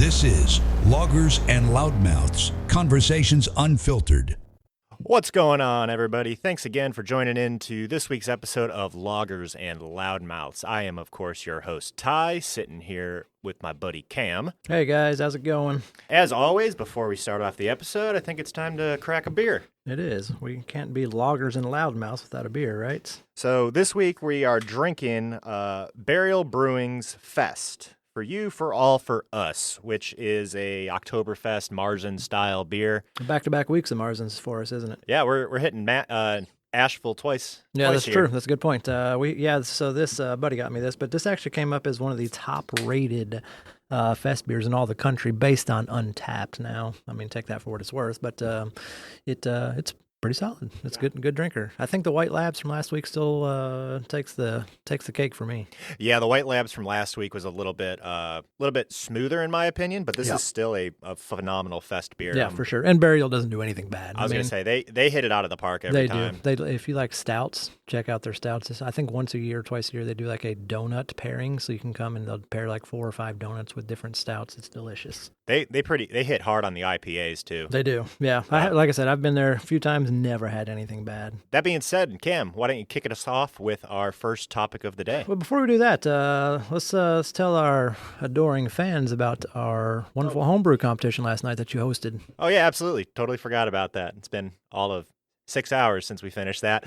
This is Loggers and Loudmouths, Conversations Unfiltered. What's going on, everybody? Thanks again for joining in to this week's episode of Loggers and Loudmouths. I am, of course, your host, Ty, sitting here with my buddy Cam. Hey, guys. How's it going? As always, before we start off the episode, I think it's time to crack a beer. It is. We can't be loggers and loudmouths without a beer, right? So this week we are drinking Burial Brewing's Fest. For you, for all, for us, which is a Oktoberfest Marzen-style beer. Back-to-back weeks of Marzens for us, isn't it? Yeah, we're hitting Asheville twice. Yeah, that's here. true. That's a good point. So this buddy got me this, but this actually came up as one of the top-rated fest beers in all the country based on Untapped. Now, I mean, take that for what it's worth, but it's pretty solid. It's good drinker. I think the White Labs from last week still takes the cake for me. Yeah, the White Labs from last week was a little bit smoother in my opinion, but this is still a phenomenal fest beer. Yeah, for sure. And Burial doesn't do anything bad. I was going to say they hit it out of the park every time. They do. If you like stouts, check out their stouts. I think once a year, twice a year, they do like a donut pairing, so you can come and they'll pair like 4 or 5 donuts with different stouts. It's delicious. They hit hard on the IPAs too. They do. Yeah. Like I said, I've been there a few times. Never had anything bad. That being said, Cam, why don't you kick us off with our first topic of the day? Well, before we do that, let's tell our adoring fans about our wonderful homebrew competition last night that you hosted. Oh yeah, absolutely. Totally forgot about that. It's been all of 6 hours since we finished that.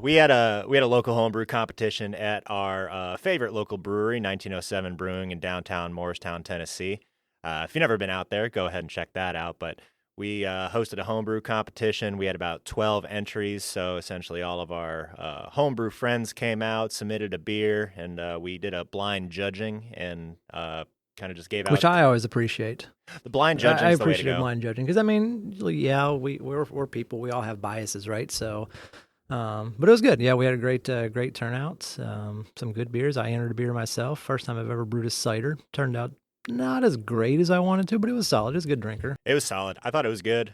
We had a local homebrew competition at our favorite local brewery, 1907 Brewing in downtown Morristown, Tennessee. If you've never been out there, go ahead and check that out. But we hosted a homebrew competition. We had about 12 entries, so essentially all of our homebrew friends came out, submitted a beer, and we did a blind judging and kind of just gave out. Which I always appreciate. The blind judging I is the way to appreciate go. blind judging because, I mean, yeah, we're people. We all have biases, right? So, but it was good. Yeah, we had a great turnout. Some good beers. I entered a beer myself. First time I've ever brewed a cider. Turned out not as great as I wanted to, but it was solid. It was a good drinker. It was solid. I thought it was good.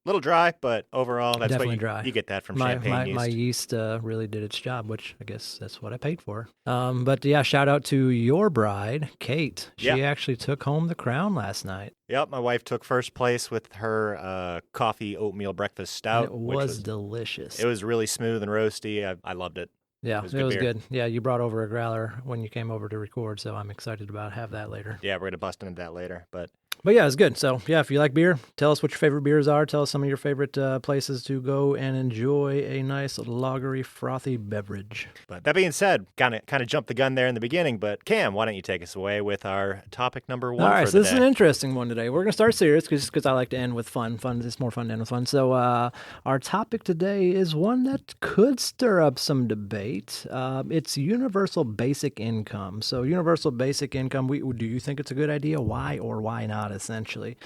Little dry, but overall, that's Definitely what dry. You get that from champagne yeast. My yeast really did its job, which I guess that's what I paid for. But yeah, shout out to your bride, Kate. She actually took home the crown last night. Yep, my wife took first place with her coffee oatmeal breakfast stout. And it was delicious. It was really smooth and roasty. I loved it. Yeah, it was good. Yeah, you brought over a growler when you came over to record, so I'm excited about have that later. Yeah, we're going to bust into that later, But yeah, it's good. So yeah, if you like beer, tell us what your favorite beers are. Tell us some of your favorite places to go and enjoy a nice lagery, frothy beverage. But that being said, kind of jumped the gun there in the beginning, but Cam, why don't you take us away with our topic number 1 All right, for so the this day. is an interesting one today. We're going to start serious because I like to end with fun. It's more fun to end with fun. So our topic today is one that could stir up some debate. It's universal basic income. So universal basic income, do you think it's a good idea? Why or why not, essentially?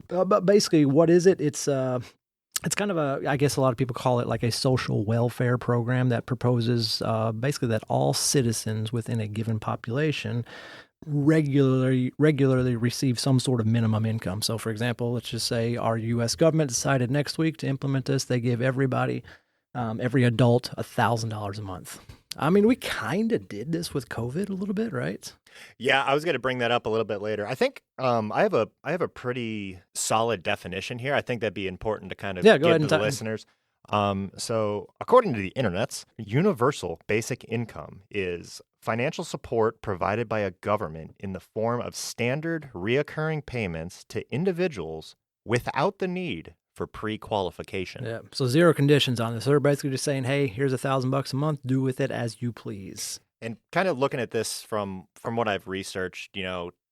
But basically, what is it? It's kind of I guess a lot of people call it like a social welfare program that proposes basically that all citizens within a given population regularly receive some sort of minimum income. So, for example, let's just say our U.S. government decided next week to implement this. They give everybody, every adult, $1,000 a month. I mean, we kind of did this with COVID a little bit, right? Yeah, I was going to bring that up a little bit later. I think I have a pretty solid definition here. I think that'd be important to kind of give to the listeners. So according to the internets, universal basic income is financial support provided by a government in the form of standard reoccurring payments to individuals without the need for pre-qualification. Yeah. So 0 conditions on this. They're basically just saying, hey, here's $1,000 a month. Do with it as you please. And kind of looking at this from what I've researched,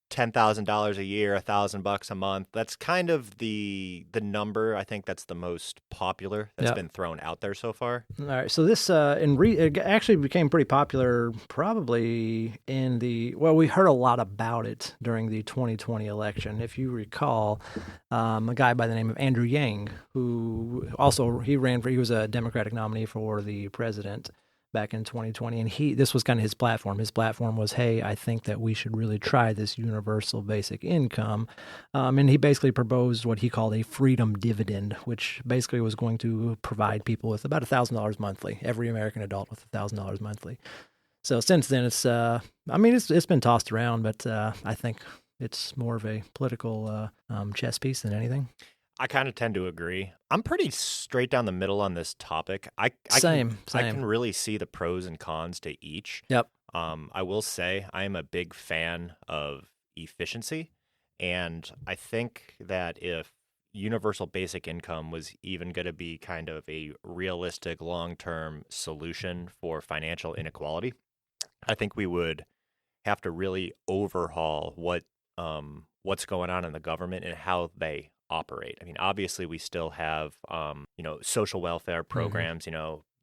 $10,000 a year, $1,000 a month. That's kind of the number. I think that's the most popular that's been thrown out there so far. All right. So this it actually became pretty popular probably we heard a lot about it during the 2020 election. If you recall, a guy by the name of Andrew Yang, who also he was a Democratic nominee for the president back in 2020, and this was kind of his platform. His platform was, hey, I think that we should really try this universal basic income, and he basically proposed what he called a freedom dividend, which basically was going to provide people with about $1,000 monthly, every American adult with $1,000 monthly. So since then, it's been tossed around, but I think it's more of a political chess piece than anything. I kind of tend to agree. I'm pretty straight down the middle on this topic. I Same. can really see the pros and cons to each. Yep. I will say I am a big fan of efficiency, and I think that if universal basic income was even going to be kind of a realistic long-term solution for financial inequality, I think we would have to really overhaul what's going on in the government and how they operate. I mean, obviously, we still have social welfare programs.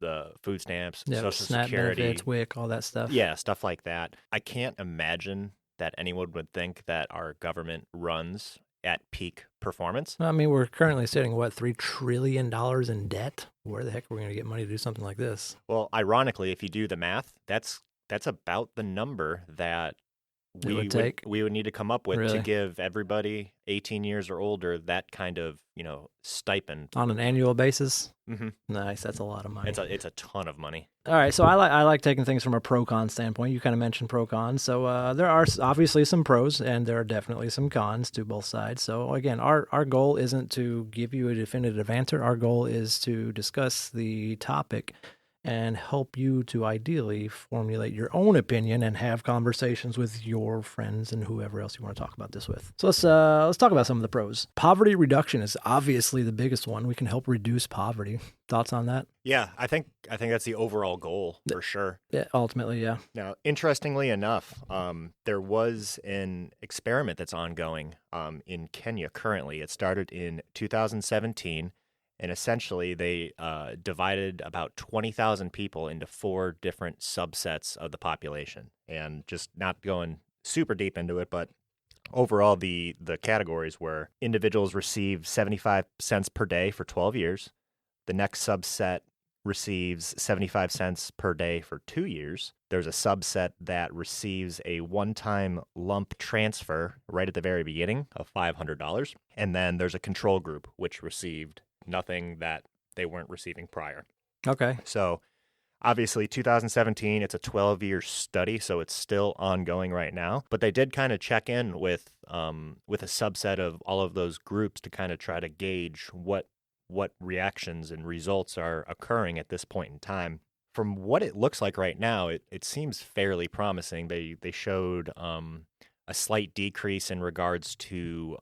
The food stamps, Yep. Social SNAP Security, benefits, WIC, all that stuff. yeah, stuff like that. I can't imagine that anyone would think that our government runs at peak performance. I mean, we're currently sitting, what, $3 trillion in debt? Where the heck are we going to get money to do something like this? Well, ironically, if you do the math, that's about the number that It would take? we would need to come up with to Really? give everybody 18 years or older that kind of stipend. On an annual basis? Hmm. Nice. That's a lot of money. It's a ton of money. All right, so I like taking things from a pro-con standpoint. You kind of mentioned pro-con, so there are obviously some pros, and there are definitely some cons to both sides. So again, our goal isn't to give you a definitive answer. Our goal is to discuss the topic and help you to ideally formulate your own opinion and have conversations with your friends and whoever else you want to talk about this with. So let's talk about some of the pros. Poverty reduction is obviously the biggest one. We can help reduce poverty. Thoughts on that? Yeah, I think that's the overall goal for sure. Yeah, ultimately, yeah. Now, interestingly enough, there was an experiment that's ongoing in Kenya currently. It started in 2017. And essentially, they divided about 20,000 people into 4 different subsets of the population. And just not going super deep into it, but overall, the categories were individuals receive 75 cents per day for 12 years. The next subset receives 75 cents per day for 2 years. There's a subset that receives a one-time lump transfer right at the very beginning of $500. And then there's a control group, which received nothing that they weren't receiving prior. Okay. So obviously 2017, it's a 12-year study, so it's still ongoing right now. But they did kind of check in with a subset of all of those groups to kind of try to gauge what reactions and results are occurring at this point in time. From what it looks like right now, it seems fairly promising. They showed a slight decrease in regards to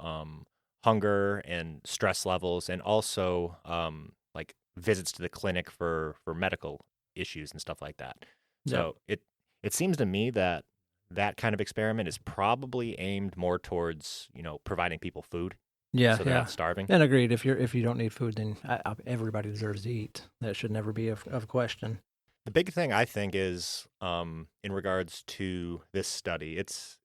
hunger and stress levels, and also like visits to the clinic for medical issues and stuff like that. So it seems to me that kind of experiment is probably aimed more towards providing people food. Yeah, so they're not starving. And agreed. If you don't need food, then everybody deserves to eat. That should never be of question. The big thing I think is in regards to this study, it's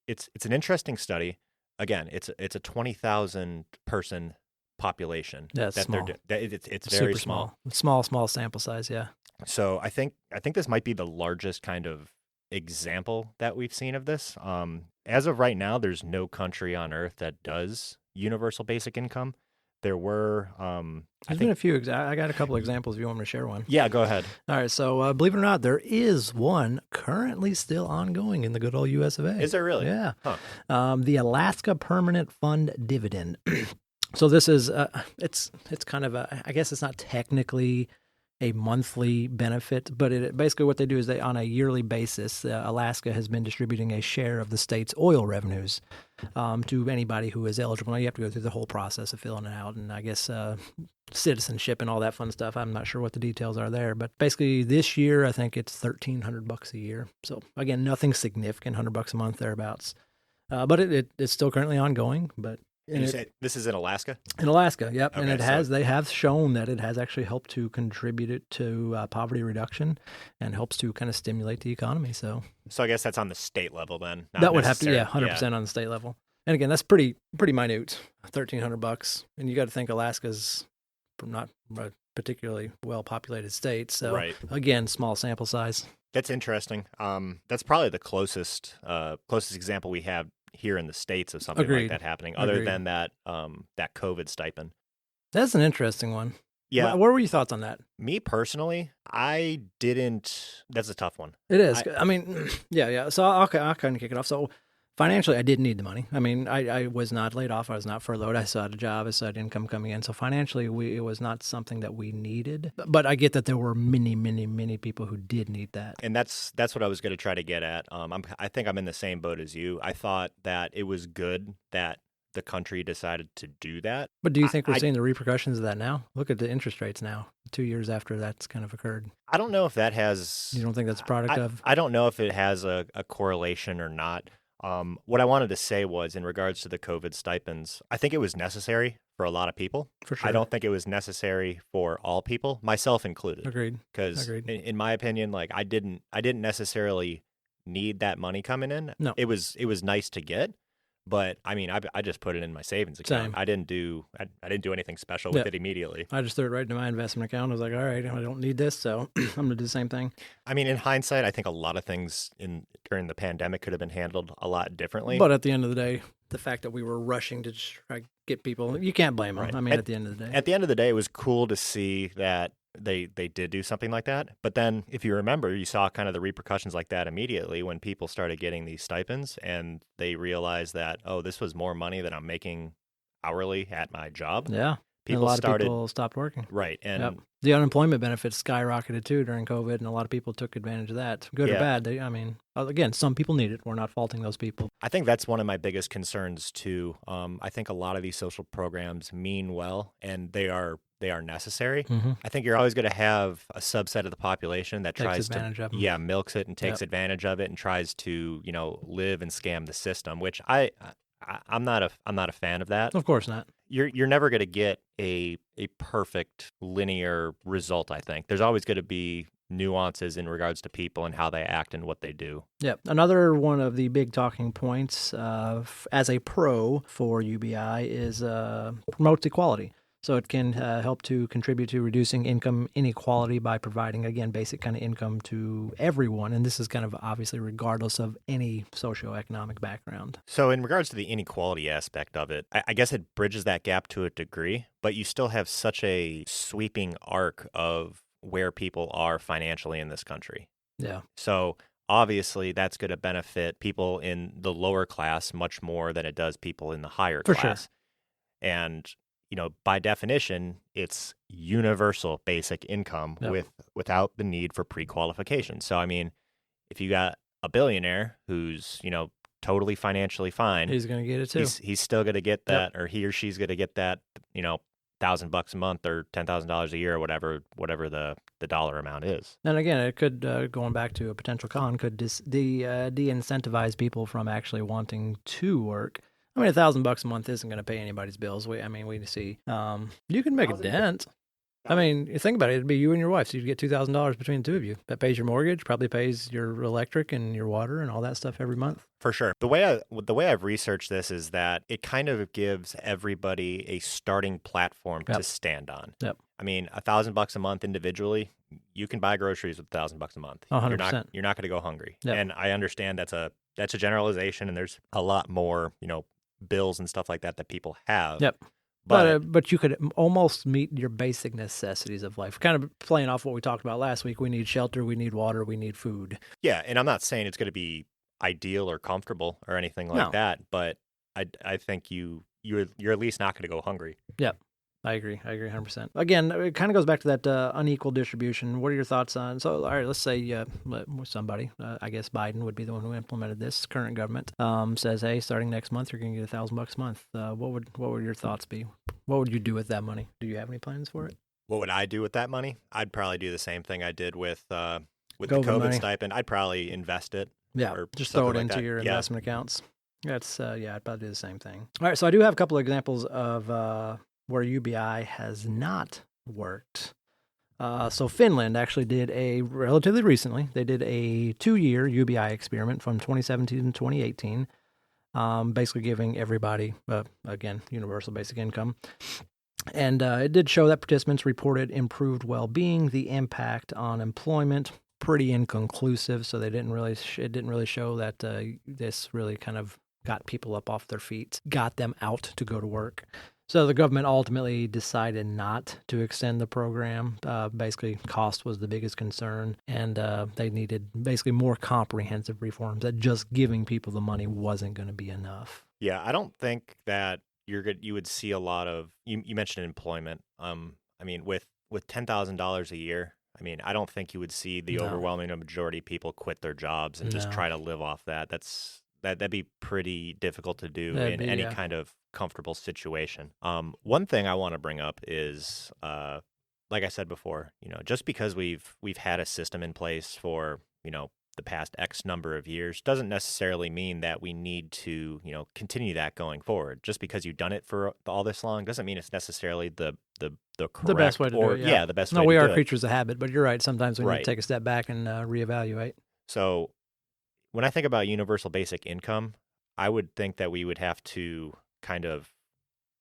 an interesting study. Again, it's a 20,000 person population. That's small. It's very Super small. Small sample size. Yeah. So I think this might be the largest kind of example that we've seen of this. As of right now, there's no country on earth that does universal basic income. There were, There's been a few. I got a couple examples if you want me to share one. Yeah, go ahead. All right. So believe it or not, there is one currently still ongoing in the good old US of A. Is there really? Yeah. Huh. The Alaska Permanent Fund Dividend. So this is, it's kind of I guess it's not technically a monthly benefit, but basically what they do is on a yearly basis, Alaska has been distributing a share of the state's oil revenues to anybody who is eligible. Now you have to go through the whole process of filling it out, and I guess citizenship and all that fun stuff. I'm not sure what the details are there, but basically this year I think it's $1,300 a year. So again, nothing significant, $100 a month thereabouts. But it's still currently ongoing. But you say this is in Alaska? In Alaska, yep. Okay, and they have shown that it has actually helped to contribute it to poverty reduction and helps to kind of stimulate the economy. So I guess that's on the state level then. That would have to, 100% on the state level. And again, that's pretty minute, $1,300. And you got to think Alaska's not a particularly well populated state. So right. Again, small sample size. That's interesting. That's probably the closest example we have here in the States of something like that happening, other than that COVID stipend. That's an interesting one. Yeah. What were your thoughts on that? Me personally, I didn't. That's a tough one. It is. I mean, yeah. So I'll kind of kick it off. So Financially, I didn't need the money. I mean, I was not laid off. I was not furloughed. I still had a job. I still had income coming in. So financially, it was not something that we needed. But I get that there were many, many, many people who did need that. And that's what I was going to try to get at. I think I'm in the same boat as you. I thought that it was good that the country decided to do that. But do you think we're seeing the repercussions of that now? Look at the interest rates now, 2 years after that's kind of occurred. I don't know if that has. You don't think that's a product of? I don't know if it has a correlation or not. What I wanted to say was in regards to the COVID stipends, I think it was necessary for a lot of people. For sure. I don't think it was necessary for all people, myself included. Agreed. Because in my opinion, like I didn't necessarily need that money coming in. No. It was nice to get, but I mean, I just put it in my savings account. Same. I didn't do anything special with it immediately. I just threw it right into my investment account. I was like, all right, I don't need this, so I'm going to do the same thing. I mean, in hindsight, I think a lot of things during the pandemic could have been handled a lot differently. But at the end of the day, the fact that we were rushing to try to get people, you can't blame them. Right. I mean, at the end of the day. At the end of the day, it was cool to see that they did do something like that. But then, if you remember, you saw kind of the repercussions like that immediately when people started getting these stipends and they realized that, oh, this was more money than I'm making hourly at my job. Yeah. People a lot of people stopped working. Right. And the unemployment benefits skyrocketed too during COVID, and a lot of people took advantage of that. Good or bad. Again, some people need it. We're not faulting those people. I think that's one of my biggest concerns too. I think a lot of these social programs mean well, and they are necessary. Mm-hmm. I think you're always going to have a subset of the population that tries to milks it and takes advantage of it and tries to live and scam the system, which I'm not a fan of that. Of course not. You're never going to get a perfect linear result. I think there's always going to be nuances in regards to people and how they act and what they do. Yeah. Another one of the big talking points as a pro for UBI is promotes equality. So it can help to contribute to reducing income inequality by providing, again, basic kind of income to everyone. And this is kind of obviously regardless of any socioeconomic background. So in regards to the inequality aspect of it, I guess it bridges that gap to a degree, but you still have such a sweeping arc of where people are financially in this country. Yeah. So obviously that's going to benefit people in the lower class much more than it does people in the higher class. Sure. And by definition, it's universal basic income without the need for pre-qualification. So, I mean, if you got a billionaire who's, totally financially fine, he's going to get it too. He's still going to get that, or he or she's going to get that, $1,000 a month or $10,000 a year or whatever the dollar amount is. And again, it could, going back to a potential con, could de-incentivize people from actually wanting to work. I mean, $1,000 a month isn't going to pay anybody's bills. We see. You can make a dent. I mean, you think about it. It'd be you and your wife, so you'd get $2,000 between the two of you. That pays your mortgage, probably pays your electric and your water and all that stuff every month. For sure. The way I've researched this is that it kind of gives everybody a starting platform to stand on. Yep. I mean, $1,000 a month individually, you can buy groceries with $1,000 a month. 100%. You're not going to go hungry. Yep. And I understand that's a generalization, and there's a lot more, bills and stuff like that people have. Yep. But you could almost meet your basic necessities of life. Kind of playing off what we talked about last week. We need shelter, we need water, we need food. Yeah, and I'm not saying it's going to be ideal or comfortable or anything like that, but I think you're at least not going to go hungry. Yep. I agree 100%. Again, it kind of goes back to that unequal distribution. What are your thoughts on? So, all right, let's say somebody, I guess Biden would be the one who implemented this. Current government says, hey, starting next month, you're going to get $1,000 a month. What would your thoughts be? What would you do with that money? Do you have any plans for it? What would I do with that money? I'd probably do the same thing I did with the COVID stipend. I'd probably invest it. Yeah, or just throw it into your investment accounts. That's I'd probably do the same thing. All right, so I do have a couple of examples of where UBI has not worked. So Finland actually did relatively recently, they did a 2-year UBI experiment from 2017 to 2018, basically giving everybody, again, universal basic income. And it did show that participants reported improved well-being. The impact on employment, pretty inconclusive, so it didn't really show that this really kind of got people up off their feet, got them out to go to work. So the government ultimately decided not to extend the program. Basically, cost was the biggest concern, and they needed basically more comprehensive reforms. That just giving people the money wasn't going to be enough. Yeah, I don't think that you would see a lot of you mentioned employment. I mean, with $10,000 a year, I mean, I don't think you would see the No, overwhelming majority of people quit their jobs and just no, try to live off that. That'd be pretty difficult to do that'd in be any kind of comfortable situation. One thing I want to bring up is, like I said before, just because we've had a system in place for the past X number of years doesn't necessarily mean that we need to continue that going forward. Just because you've done it for all this long doesn't mean it's necessarily the the best way correct to do or it. Yeah. the best No, way to we do are it. creatures of habit, but you're right. Sometimes we need to Right. take a step back and reevaluate. So when I think about universal basic income, I would think that we would have to kind of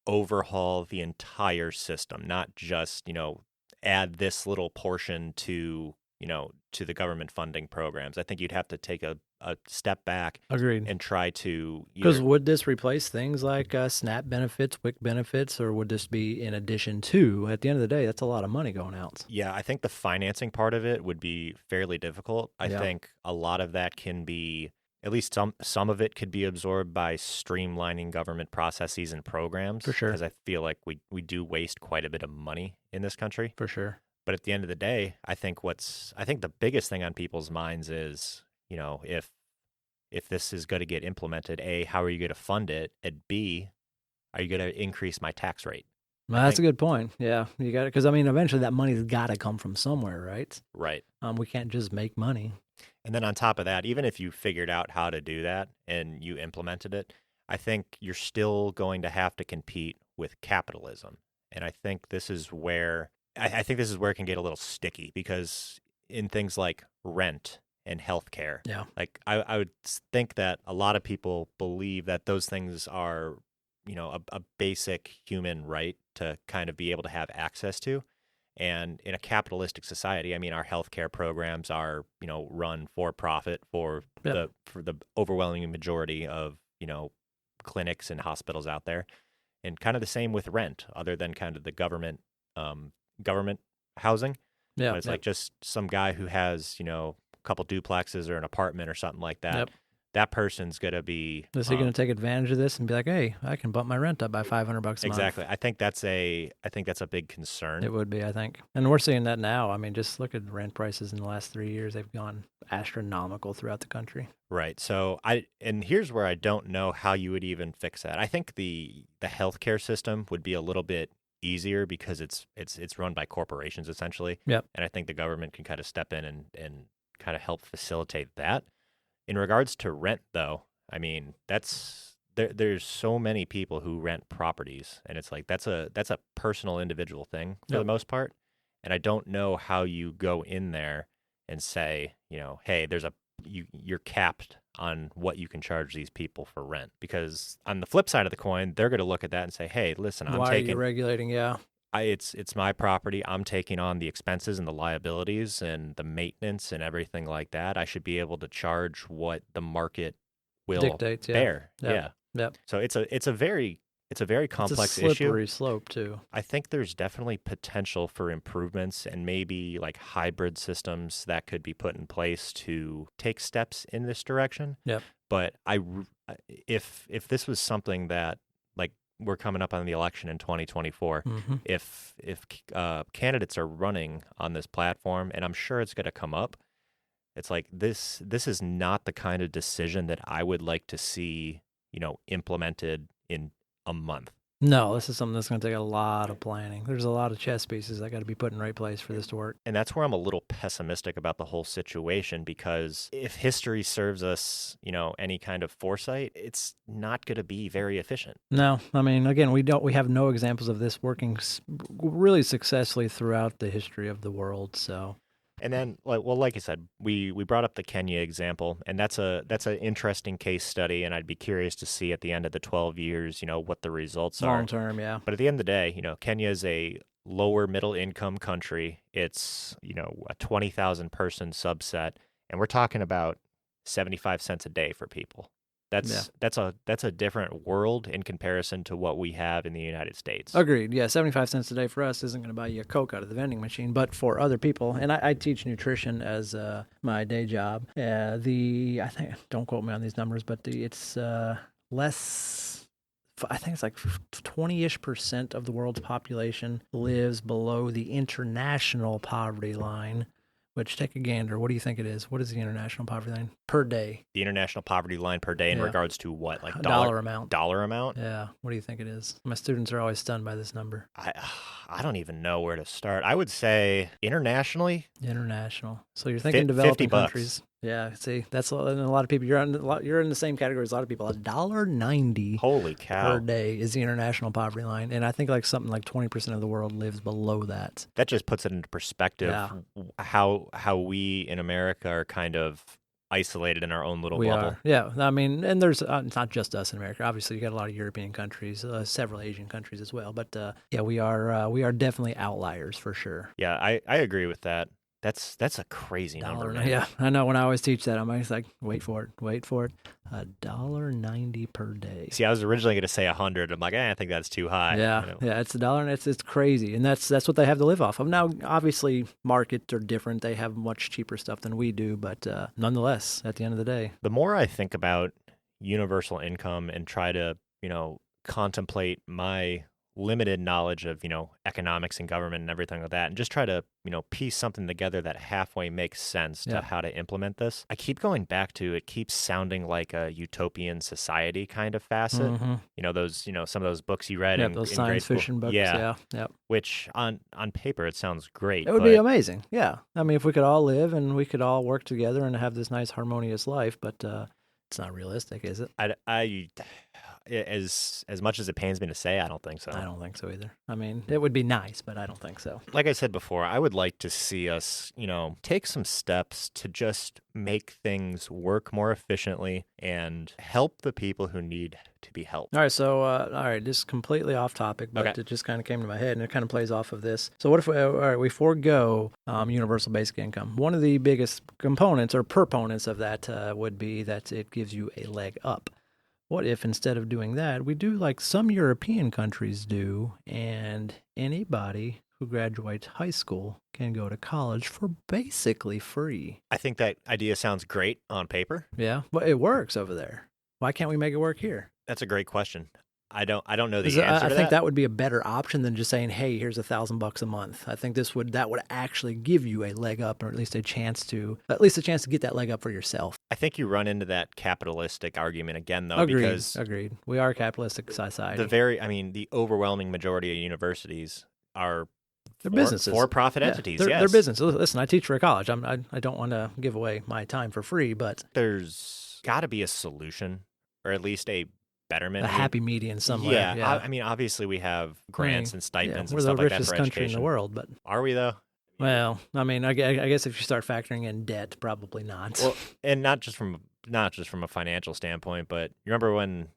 overhaul the entire system, not just, add this little portion to the government funding programs. I think you'd have to take a step back Agreed. and try to Because either, would this replace things like SNAP benefits, WIC benefits, or would this be in addition to? At the end of the day, that's a lot of money going out. yeah, I think the financing part of it would be fairly difficult. I Yeah. think a lot of that can be, at least some of it could be absorbed by streamlining government processes and programs. For sure. Because I feel like we do waste quite a bit of money in this country. For sure. But at the end of the day, I think the biggest thing on people's minds is, if this is going to get implemented, A, how are you going to fund it? And B, are you going to increase my tax rate? Well, I that's a think good point. Yeah, you got it. Because I mean, eventually that money's got to come from somewhere, right? right. We can't just make money. And then on top of that, even if you figured out how to do that and you implemented it, I think you're still going to have to compete with capitalism. And I think this is where I think this is where it can get a little sticky because in things like rent and healthcare, Yeah. like I would think that a lot of people believe that those things are, a basic human right to kind of be able to have access to. And in a capitalistic society, I mean, our healthcare programs are, run for profit for Yep. the overwhelming majority of, clinics and hospitals out there. And kind of the same with rent, other than kind of the government housing. Yeah. But it's like just some guy who has, a couple duplexes or an apartment or something like that. Yep. That person's gonna be Is he going to take advantage of this and be like, "Hey, I can bump my rent up by $500 a month"? exactly. I think that's a big concern. It would be, I think. And we're seeing that now. I mean, just look at rent prices in the last 3 years. They've gone astronomical throughout the country. Right. So and here's where I don't know how you would even fix that. I think the healthcare system would be a little bit easier because it's run by corporations essentially. Yep. And I think the government can kind of step in and kind of help facilitate that. In regards to rent though, I mean, there's so many people who rent properties and it's like that's a personal individual thing for the Yep. most part. And I don't know how you go in there and say, hey, you're capped on what you can charge these people for rent. Because on the flip side of the coin, they're going to look at that and say, hey, listen, Why are you regulating? Yeah. it's my property. I'm taking on the expenses and the liabilities and the maintenance and everything like that. I should be able to charge what the market will Dictates. Yeah. bear. Yep. Yeah. Yep. So it's a very complex it's a issue. slippery slope too. I think there's definitely potential for improvements and maybe like hybrid systems that could be put in place to take steps in this direction. Yep. But if this was something that like we're coming up on the election in 2024, Hmm. if candidates are running on this platform, and I'm sure it's going to come up, it's like this is not the kind of decision that I would like to see, implemented in a month. No, this is something that's going to take a lot of planning. There's a lot of chess pieces that got to be put in the right place for this to work. And that's where I'm a little pessimistic about the whole situation because if history serves us, any kind of foresight, it's not going to be very efficient. No, I mean, again, we have no examples of this working really successfully throughout the history of the world. So, And then, like I said, we brought up the Kenya example, and that's an interesting case study, and I'd be curious to see at the end of the 12 years, what the results are. long term, yeah. But at the end of the day, Kenya is a lower middle income country. It's, a 20,000 person subset, and we're talking about 75 cents a day for people. that's a different world in comparison to what we have in the United States. Agreed. Yeah, 75 cents a day for us isn't going to buy you a Coke out of the vending machine, but for other people, and I teach nutrition as my day job. I think, don't quote me on these numbers, but it's less. I think it's like 20-ish% of the world's population lives below the international poverty line. Which, take a gander. What do you think it is? What is the international poverty line per day? The international poverty line per day in regards to what? Like dollar amount. Dollar amount? Yeah. What do you think it is? My students are always stunned by this number. I don't even know where to start. I would say internationally. International. So you're thinking developing $50. countries. Yeah. See, that's a lot of people. You're in the same category as a lot of people. $1.90. Holy cow. Per day is the international poverty line, and I think like something like 20% of the world lives below that. That just puts it into perspective. Yeah. How we in America are kind of isolated in our own little We bubble. are. Yeah. I mean, and there's it's not just us in America. Obviously, you got a lot of European countries, several Asian countries as well. But yeah, we are definitely outliers for sure. Yeah, I agree with that. That's a crazy number, man. Yeah, I know. When I always teach that, I'm always like, wait for it. $1.90 per day. See, I was originally going to say 100. I'm like, I think that's too high. Yeah, yeah, it's $1, and it's crazy, and that's what they have to live off of. Now, obviously, markets are different. They have much cheaper stuff than we do, but nonetheless, at the end of the day, the more I think about universal income and try to, contemplate my limited knowledge of, economics and government and everything like that, and just try to, piece something together that halfway makes sense to how to implement this. I keep going back to it keeps sounding like a utopian society kind of facet. Mm-hmm. Those, some of those books you read in those in science grade school. fiction books. Yeah. Yeah. Which on paper it sounds great. It would be amazing. Yeah. I mean, if we could all live and we could all work together and have this nice harmonious life, but it's not realistic, is it? As much as it pains me to say, I don't think so. I don't think so either. I mean, it would be nice, but I don't think so. Like I said before, I would like to see us, take some steps to just make things work more efficiently and help the people who need to be helped. All right, so this is completely off topic, but It just kind of came to my head, and it kind of plays off of this. So what if we forego universal basic income? One of the biggest components or proponents of that would be that it gives you a leg up. What if instead of doing that, we do like some European countries do, and anybody who graduates high school can go to college for basically free? I think that idea sounds great on paper. Yeah, but it works over there. Why can't we make it work here? That's a great question. I don't know the answer to that. I think that would be a better option than just saying, "Hey, here's $1,000 a month." I think that would actually give you a leg up, or at least a chance to get that leg up for yourself. I think you run into that capitalistic argument again, though. Agreed. We are a capitalistic society. The overwhelming majority of universities are businesses, for-profit entities. They're business. Listen, I teach for a college. I don't want to give away my time for free, but there's got to be a solution, or at least a betterment, a happy median somewhere. Yeah. I mean, obviously we have grants and stipends and we're stuff the like that richest for country education. in the world, but are we though? Well, I mean, I guess if you start factoring in debt, probably not. Well, and not just from a financial standpoint, but you remember when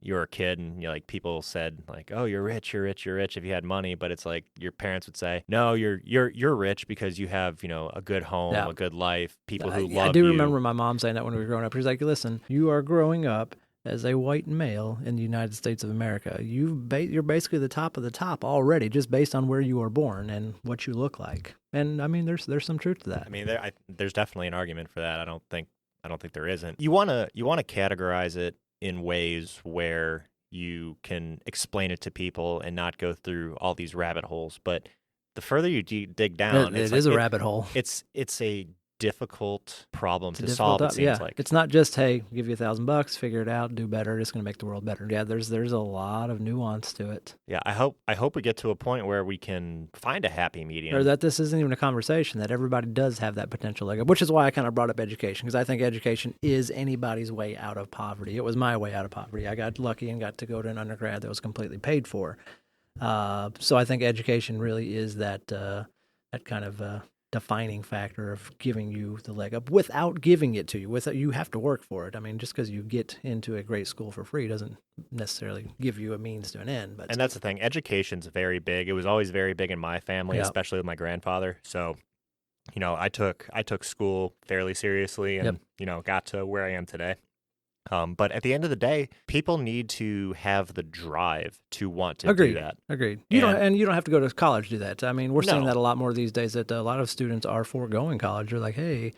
you were a kid and people said like, "Oh, you're rich if you had money," but it's like your parents would say, "No, you're rich because you have a good home, a good life, people who love you." I do remember my mom saying that when we were growing up. She's like, "Listen, you are growing up as a white male in the United States of America. You're basically the top of the top already, just based on where you were born and what you look like." And I mean, there's some truth to that. I mean, there's definitely an argument for that. I don't think there isn't. You wanna categorize it in ways where you can explain it to people and not go through all these rabbit holes. But the further you dig down, it is a rabbit hole. It's a difficult problem to solve. It seems like it's not just, hey, give you $1,000, figure it out, do better. It's going to make the world better. Yeah, there's a lot of nuance to it. Yeah, I hope we get to a point where we can find a happy medium, or that this isn't even a conversation, that everybody does have that potential leg up. Which is why I kind of brought up education, because I think education is anybody's way out of poverty. It was my way out of poverty. I got lucky and got to go to an undergrad that was completely paid for. So I think education really is that kind of defining factor of giving you the leg up without giving it to you. You have to work for it. I mean, just because you get into a great school for free doesn't necessarily give you a means to an end. And that's the thing. Education's very big. It was always very big in my family, especially with my grandfather. So, I took school fairly seriously and, got to where I am today. But at the end of the day, people need to have the drive to want to Agreed. do that. Agreed. You don't have to go to college to do that. I mean, we're seeing No. that a lot more these days. That a lot of students are foregoing college. They're like, hey,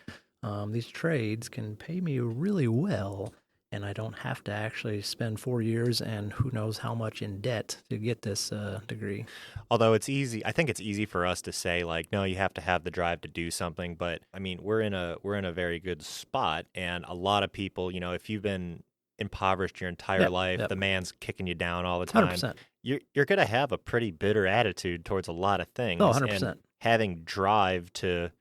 these trades can pay me really well, and I don't have to actually spend 4 years and who knows how much in debt to get this degree. Although it's easy, I think it's easy for us to say like, no, you have to have the drive to do something. But I mean, we're in a very good spot, and a lot of people, if you've been impoverished your entire life, the man's kicking you down all the time. 100%. You're gonna have a pretty bitter attitude towards a lot of things. Oh, 100%. And having drive to,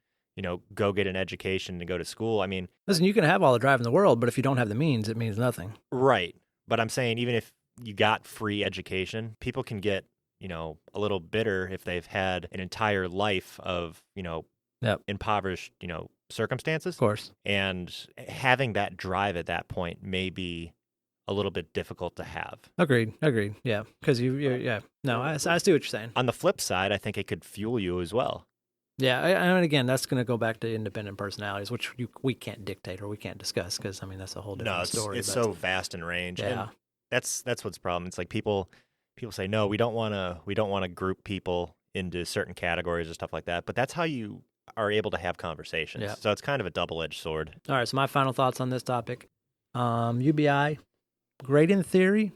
go get an education to go to school. I mean, Listen, you can have all the drive in the world, but if you don't have the means, it means nothing. right. But I'm saying even if you got free education, people can get, a little bitter if they've had an entire life of, impoverished, circumstances. Of course. And having that drive at that point may be a little bit difficult to have. Agreed. Yeah, because yeah. No, I see what you're saying. On the flip side, I think it could fuel you as well. Yeah, and again, that's going to go back to independent personalities, which we can't dictate or we can't discuss because, I mean, that's a whole different story. It's so vast in range. Yeah. And that's what's the problem. It's like people say, no, we don't want to group people into certain categories or stuff like that. But that's how you are able to have conversations. Yeah. So it's kind of a double-edged sword. All right, so my final thoughts on this topic. UBI, great in theory,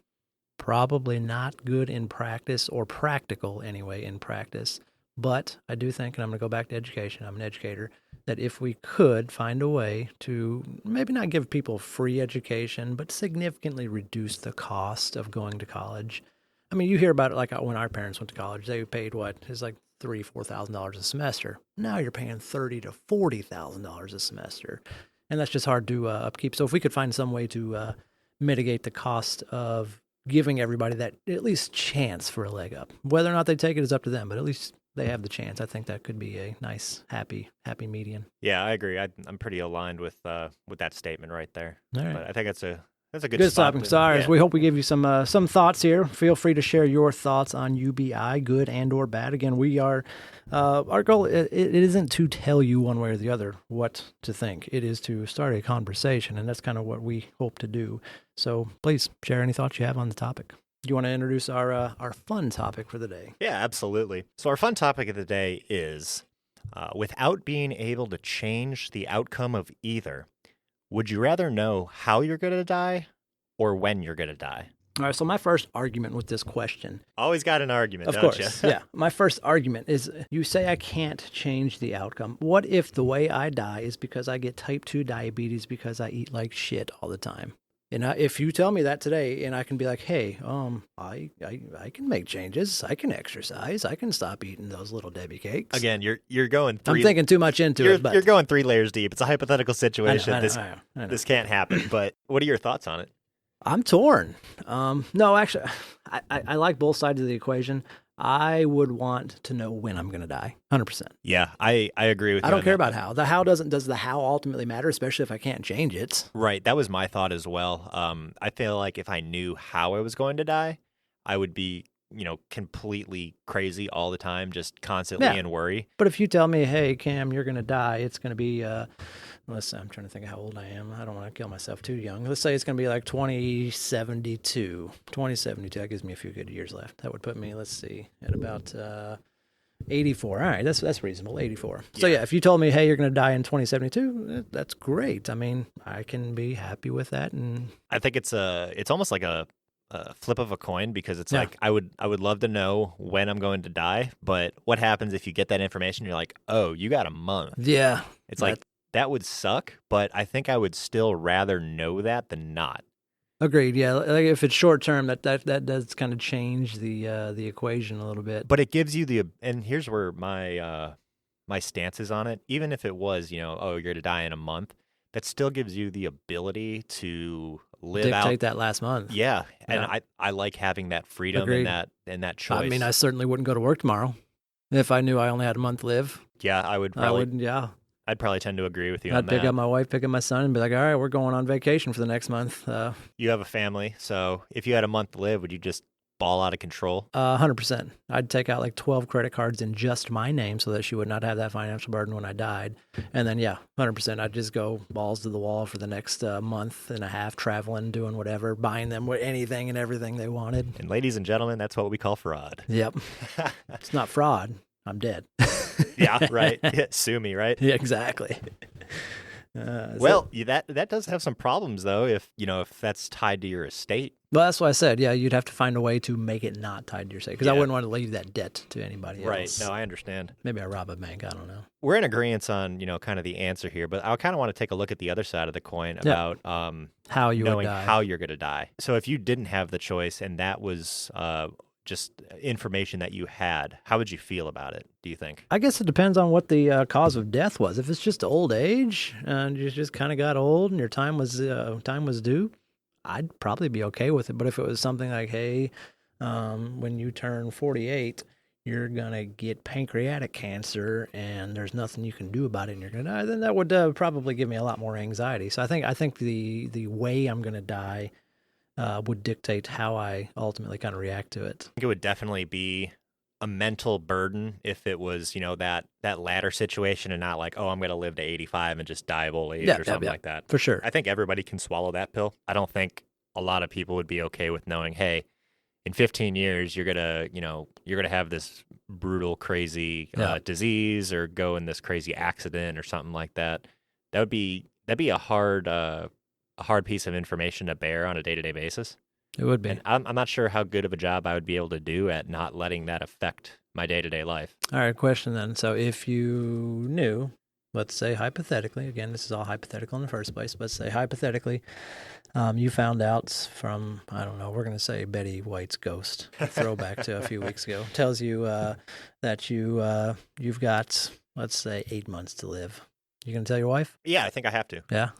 probably not good in practice, or practical anyway in practice. But I do think, and I'm going to go back to education, I'm an educator, that if we could find a way to maybe not give people free education, but significantly reduce the cost of going to college. I mean, you hear about it like when our parents went to college, they paid it's like $3,000-$4,000 a semester. Now you're paying $30,000 to $40,000 a semester. And that's just hard to upkeep. So if we could find some way to mitigate the cost of giving everybody that at least chance for a leg up, whether or not they take it is up to them, but at least they have the chance. I think that could be a nice, happy median. Yeah, I agree. I'm pretty aligned with that statement right there. All right. But I think that's a good spot. spot. Stars. We hope we give you some thoughts here. Feel free to share your thoughts on UBI, good and or bad. Again, we are our goal. It isn't to tell you one way or the other what to think. It is to start a conversation, and that's kind of what we hope to do. So please share any thoughts you have on the topic. Do you want to introduce our fun topic for the day? Yeah, absolutely. So our fun topic of the day is, without being able to change the outcome of either, would you rather know how you're going to die or when you're going to die? All right, so my first argument with this question. Always got an argument, of don't course, you? Yeah. My first argument is, you say I can't change the outcome. What if the way I die is because I get type 2 diabetes because I eat like shit all the time? And if you tell me that today, and I can be like, hey, I can make changes. I can exercise. I can stop eating those little Debbie cakes. Again, you're going three. I'm thinking too much into it. But You're going 3 layers deep. It's a hypothetical situation. I know. This can't happen. But what are your thoughts on it? I'm torn. No, actually, I like both sides of the equation. I would want to know when I'm going to die, 100%. Yeah, I agree with you. I don't care about how. Does the how ultimately matter, especially if I can't change it? Right, that was my thought as well. I feel like if I knew how I was going to die, I would be, completely crazy all the time, just constantly in worry. But if you tell me, hey, Cam, you're going to die, it's going to be, let's say, I'm trying to think of how old I am. I don't want to kill myself too young. Let's say it's going to be like 2072. 2072, that gives me a few good years left. That would put me, let's see, at about 84. All right, that's reasonable, 84. So yeah, if you told me, hey, you're going to die in 2072, that's great. I mean, I can be happy with that. And I think it's almost like a flip of a coin, because it's like I would love to know when I'm going to die, but what happens if you get that information? You're like, oh, you got a month. Yeah, it's like that would suck, but I think I would still rather know that than not. Agreed. Yeah, like if it's short term, that does kind of change the equation a little bit. But it gives you and here's where my stance is on it. Even if it was, oh, you're going to die in a month, that still gives you the ability to dictate that last month. Yeah, and I like having that freedom and that choice. I mean, I certainly wouldn't go to work tomorrow if I knew I only had a month to live. Yeah, I would probably. Yeah. I'd probably tend to agree with you on I'd that. pick up my wife, pick up my son, and be like, all right, we're going on vacation for the next month. You have a family, so if you had a month to live, would you just ball out of control? 100%. I'd take out like 12 credit cards in just my name so that she would not have that financial burden when I died. And then, yeah, 100%. I'd just go balls to the wall for the next month and a half, traveling, doing whatever, buying them with anything and everything they wanted. And ladies and gentlemen, that's what we call fraud. Yep. It's not fraud. I'm dead. Yeah, right. Sue me, right? Yeah, exactly. Well, that does have some problems though. If that's tied to your estate. Well, that's what I said. Yeah, you'd have to find a way to make it not tied to your estate because I wouldn't want to leave that debt to anybody Right. else. No, I understand. Maybe I rob a bank. I don't know. We're in agreement on kind of the answer here, but I kind of want to take a look at the other side of the coin about How you would knowing die. how you're going to die. So if you didn't have the choice and that was just information that you had, how would you feel about it, do you think? I guess it depends on what the cause of death was. If it's just old age and you just kind of got old and your time was due, I'd probably be okay with it. But if it was something like, hey, when you turn 48, you're gonna get pancreatic cancer and there's nothing you can do about it and you're gonna die, then that would probably give me a lot more anxiety. So I think the way I'm gonna die would dictate how I ultimately kind of react to it. I think it would definitely be a mental burden if it was, that latter situation and not like, oh, I'm going to live to 85 and just die of old age or something like that. For sure. I think everybody can swallow that pill. I don't think a lot of people would be okay with knowing, hey, in 15 years, you're going to have this brutal, crazy disease or go in this crazy accident or something like that. That'd be a hard piece of information to bear on a day-to-day basis. It would be. And I'm not sure how good of a job I would be able to do at not letting that affect my day-to-day life. All right, question then. So if you knew, let's say hypothetically, again, this is all hypothetical in the first place, but say hypothetically, you found out from, I don't know, we're going to say Betty White's ghost, throwback to a few weeks ago, tells you that you've got, let's say, 8 months to live. You going to tell your wife? Yeah, I think I have to. Yeah?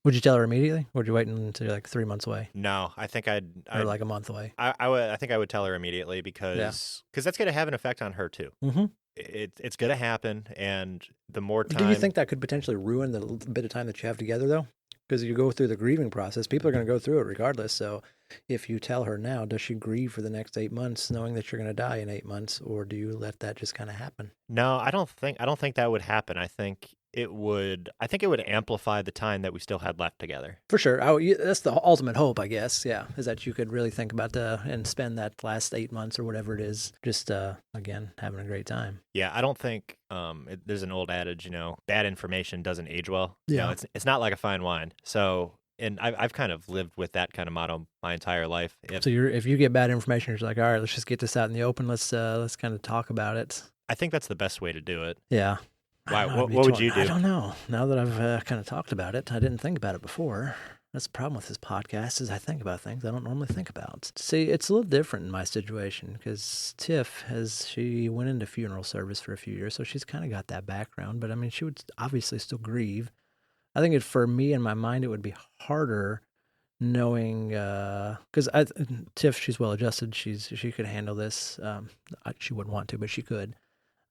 Would you tell her immediately? Or would you wait until like 3 months away? No, I think I'd like a month away. I think I would tell her immediately because that's going to have an effect on her too. Mm-hmm. It's going to happen, and the more time. Do you think that could potentially ruin the bit of time that you have together, though? Because you go through the grieving process, people are going to go through it regardless. So, if you tell her now, does she grieve for the next 8 months, knowing that you're going to die in 8 months, or do you let that just kind of happen? No, I don't think that would happen. I think it would amplify the time that we still had left together. For sure. That's the ultimate hope, I guess. Yeah, is that you could really think about and spend that last 8 months or whatever it is, just again having a great time. Yeah, I don't think there's an old adage, bad information doesn't age well. Yeah, it's not like a fine wine. So, and I've kind of lived with that kind of motto my entire life. So if you get bad information, you're like, all right, let's just get this out in the open. Let's kind of talk about it. I think that's the best way to do it. Yeah. Why? What would you do? I don't know. Now that I've kind of talked about it, I didn't think about it before. That's the problem with this podcast is I think about things I don't normally think about. See, it's a little different in my situation because Tiff she went into funeral service for a few years, so she's kind of got that background. But I mean, she would obviously still grieve. I think for me in my mind, it would be harder knowing because Tiff, she's well adjusted. She could handle this. She wouldn't want to, but she could.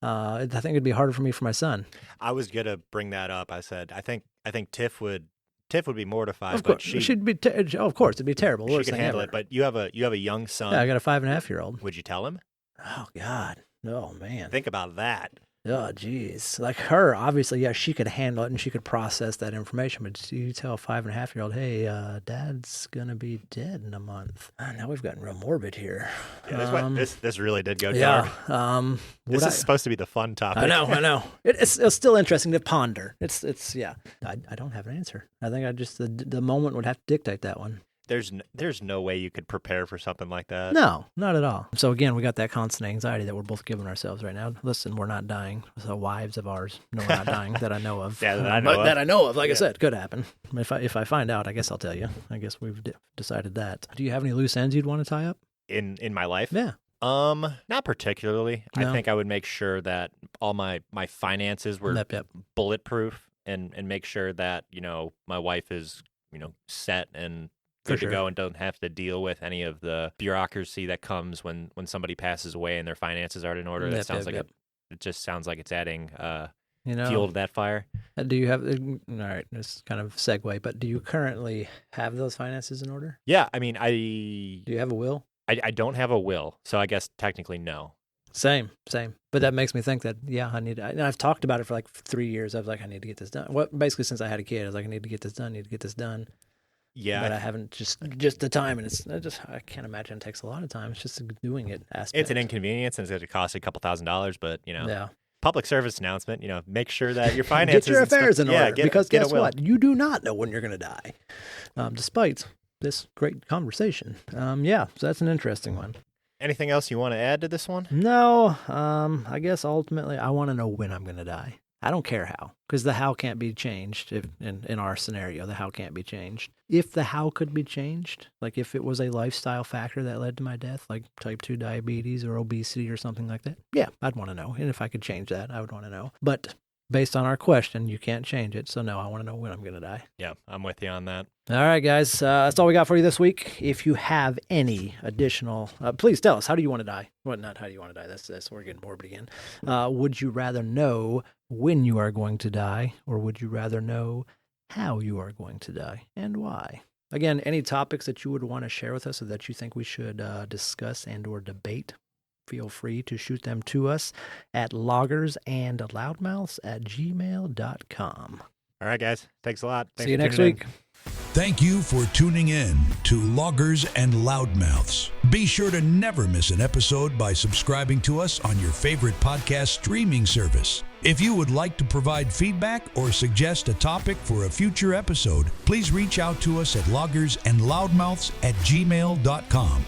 I think it'd be harder for me for my son. I was gonna bring that up. I said I think Tiff would be mortified, of course, but she'd be. Of course, it'd be terrible. She could handle it. But you have a young son. Yeah, I got a 5.5-year-old. Would you tell him? Oh God, oh man. Think about that. Oh geez, like her, obviously, yeah, she could handle it and she could process that information. But do you tell a 5.5-year-old, hey, Dad's gonna be dead in a month? Now we've gotten real morbid here. Yeah, this really did go dark. Yeah. This is supposed to be the fun topic. I know. It's still interesting to ponder. It's yeah. I don't have an answer. I think the moment would have to dictate that one. There's no way you could prepare for something like that. No, not at all. So again, we got that constant anxiety that we're both giving ourselves right now. Listen, we're not dying. So wives of ours, no, we're not dying that I know of. Yeah, that I know of. Like I said, could happen. If I find out, I guess I'll tell you. I guess we've decided that. Do you have any loose ends you'd want to tie up in my life? Yeah. Not particularly. No. I think I would make sure that all my finances were bulletproof and make sure that my wife is set and good to go and don't have to deal with any of the bureaucracy that comes when somebody passes away and their finances aren't in order. That sounds like it just sounds like it's adding fuel to that fire. Do you have, all right, this kind of segue, but do you currently have those finances in order? Yeah, I mean, Do you have a will? I don't have a will, so I guess technically no. Same. But that makes me think that, yeah, and I've talked about it for like 3 years. I was like, I need to get this done. Well, basically since I had a kid, I was like, I need to get this done. Yeah. But I haven't just the time, and I can't imagine it takes a lot of time. It's just doing it aspect. It's an inconvenience, and it's going to cost you a couple $1,000s, but, Yeah. Public service announcement, make sure that your finances. Get your affairs in order, because get guess what? You do not know when you're going to die, despite this great conversation. So that's an interesting one. Anything else you want to add to this one? No, I guess ultimately I want to know when I'm going to die. I don't care how, because the how can't be changed. If in our scenario, the how can't be changed. If the how could be changed, like if it was a lifestyle factor that led to my death, like type 2 diabetes or obesity or something like that, yeah, I'd want to know. And if I could change that, I would want to know. But based on our question, you can't change it. So no, I want to know when I'm going to die. Yeah, I'm with you on that. All right, guys. That's all we got for you this week. If you have any additional, please tell us, how do you want to die? Well, not how do you want to die. That's we're getting morbid again. Would you rather know when you are going to die, or would you rather know how you are going to die and why? Again, any topics that you would want to share with us or that you think we should discuss and or debate, feel free to shoot them to us at loggersandloudmouths@gmail.com. All right, guys. Thanks a lot. Thanks See you for next tuning in. week. Thank you for tuning in to Loggers and Loudmouths. Be sure to never miss an episode by subscribing to us on your favorite podcast streaming service. If you would like to provide feedback or suggest a topic for a future episode, please reach out to us at loggersandloudmouths@gmail.com.